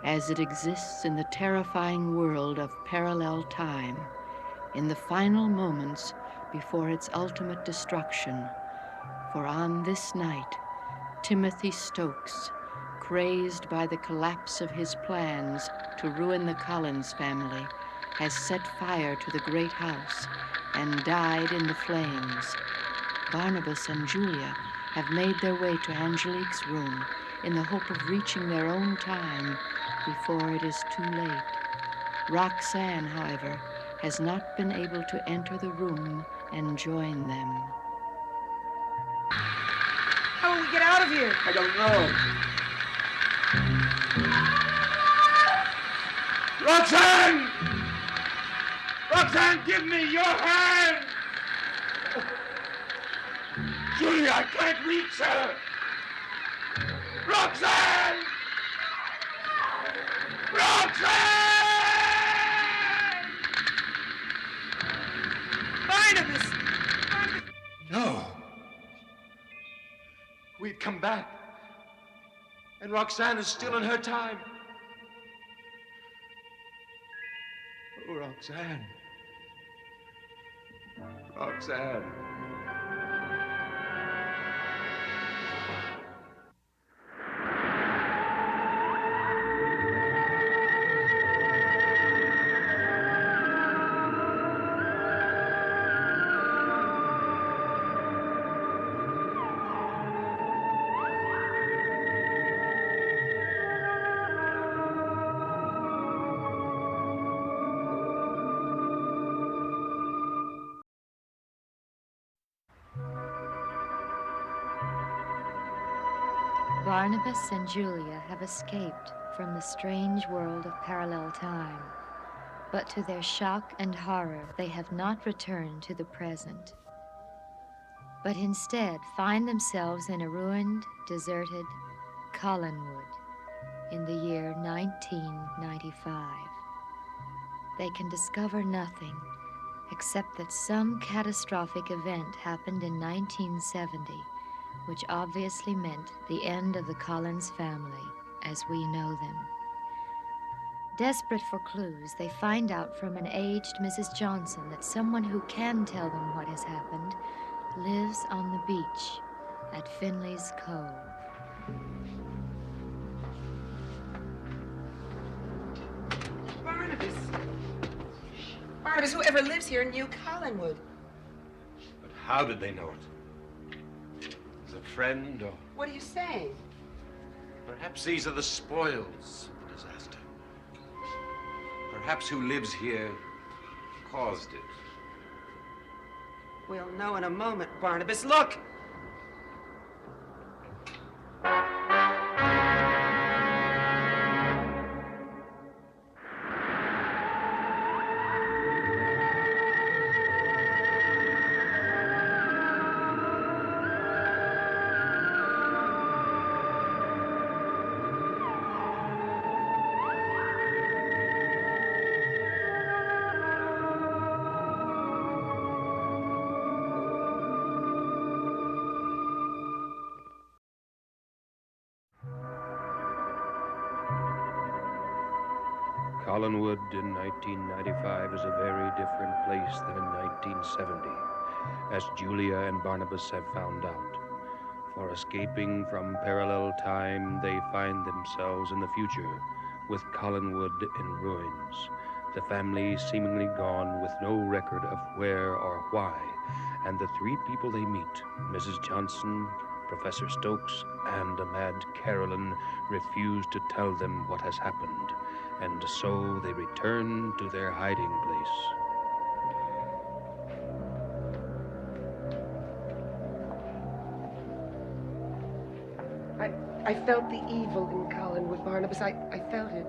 as it exists in the terrifying world of parallel time, in the final moments before its ultimate destruction. For on this night, Timothy Stokes, crazed by the collapse of his plans to ruin the Collins family, has set fire to the great house and died in the flames. Barnabas and Julia have made their way to Angelique's room in the hope of reaching their own time before it is too late. Roxanne, however, has not been able to enter the room and join them. How will we get out of here? I don't know. Roxanne! Roxanne, give me your hand! Julia, I can't reach her! Roxanne! Roxanne! Barnabas! No. We've come back. And Roxanne is still in her time. Oh, Roxanne. Roxanne. Barnabas and Julia have escaped from the strange world of parallel time, but to their shock and horror, they have not returned to the present, but instead find themselves in a ruined, deserted Collinwood in the year 1995. They can discover nothing except that some catastrophic event happened in 1970, which obviously meant the end of the Collins family as we know them. Desperate for clues, they find out from an aged Mrs. Johnson that someone who can tell them what has happened lives on the beach at Finley's Cove. Barnabas! Barnabas, whoever lives here knew Collinwood. But how did they know it? As a friend, or What are you saying? perhaps these are the spoils of the disaster. Perhaps who lives here caused it. We'll know in a moment, Barnabas. Look! Collinwood in 1995 is a very different place than in 1970, as Julia and Barnabas have found out. For escaping from parallel time, they find themselves in the future, with Collinwood in ruins, the family seemingly gone with no record of where or why, and the three people they meet, Mrs. Johnson, Professor Stokes, and a mad Carolyn, refuse to tell them what has happened, and so they return to their hiding place. I felt the evil in Collinwood, Barnabas. I felt it.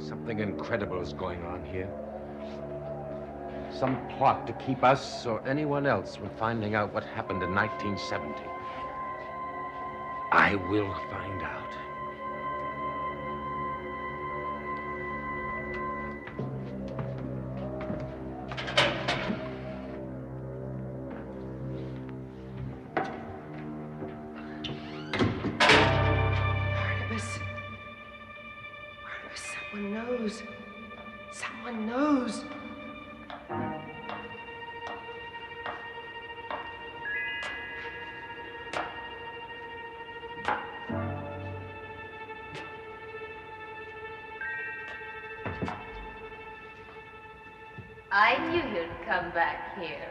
Something incredible is going on here. Some plot to keep us or anyone else from finding out what happened in 1970. I will find out. Barnabas. knows. Someone knows. I knew you'd come back here.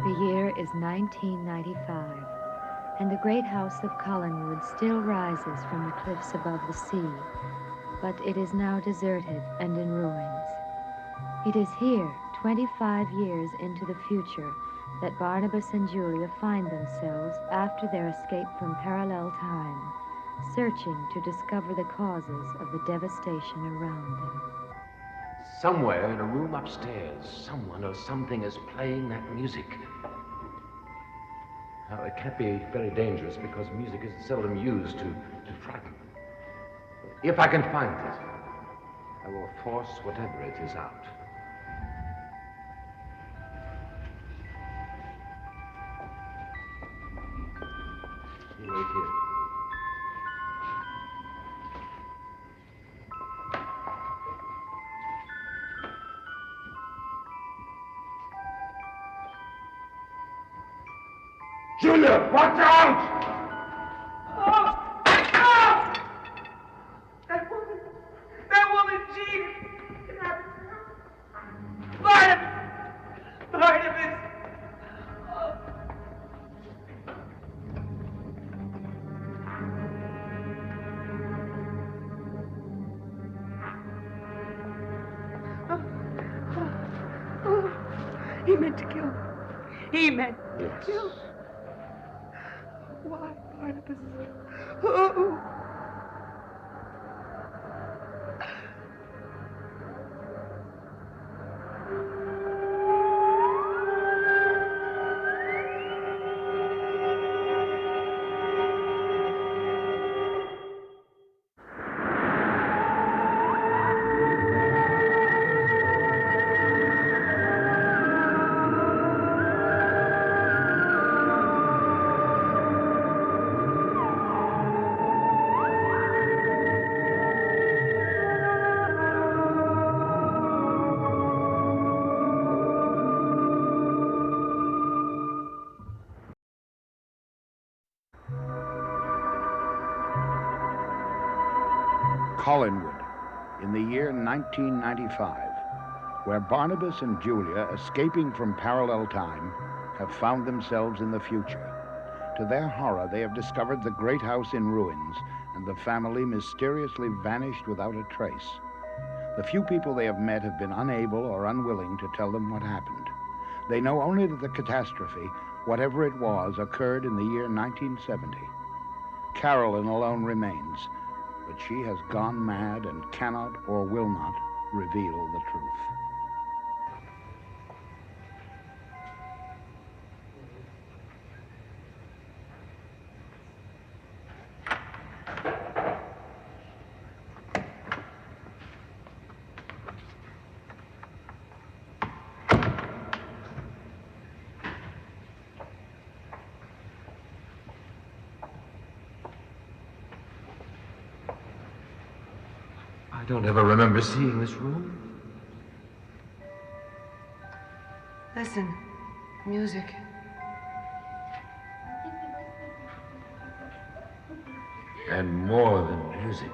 The year is 1995, and the great house of Collinwood still rises from the cliffs above the sea, but it is now deserted and in ruins. It is here, 25 years into the future, that Barnabas and Julia find themselves after their escape from parallel time, searching to discover the causes of the devastation around them. Somewhere in a room upstairs, someone or something is playing that music. Now, it can't be very dangerous because music is seldom used to frighten. If I can find it, I will force whatever it is out. You wait here. Julia, watch out! That woman, Jean! Barnabas! He meant to kill me. He meant to kill me. Why, Barnabas? Oh. Collinwood, in the year 1995, where Barnabas and Julia, escaping from parallel time, have found themselves in the future. To their horror, they have discovered the great house in ruins, and the family mysteriously vanished without a trace. The few people they have met have been unable or unwilling to tell them what happened. They know only that the catastrophe, whatever it was, occurred in the year 1970. Carolyn alone remains, but she has gone mad and cannot or will not reveal the truth. I don't ever remember seeing this room. Listen, music. And more than music.